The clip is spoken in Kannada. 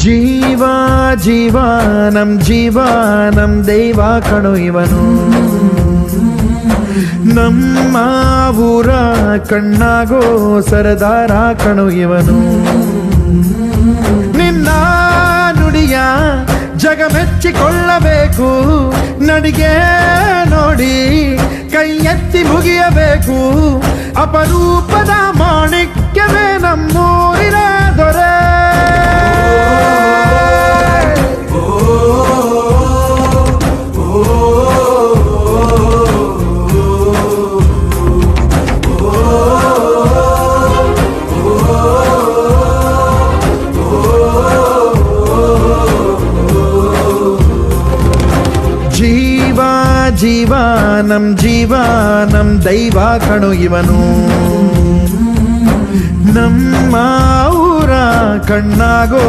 ಜೀವ ಜೀವ ನಮ್ ದೈವ ಕಣೋ ಇವನು. ನಮ್ಮ ಊರ ಕಣ್ಣಾಗೋ ಸರದಾರ ಕಣೋ ಇವನು. ನಿನ್ನ ನುಡಿಯ ಜಗ ಮೆಚ್ಚಿಕೊಳ್ಳಬೇಕು, ನಡಿಗೆ ನೋಡಿ ಕೈ ಎತ್ತಿ ಮುಗಿಯಬೇಕು. ಅಪರೂಪದ ಮಾಣಿಕ್ಯವೇ ನಮ್ಮೂರಿನ ದೊರೆ. ಜೀವ ನಮ್ ದೈವ ಕಣೋ ಇವನು. ನಮ್ಮ ಊರ ಕಣ್ಣಾಗೋ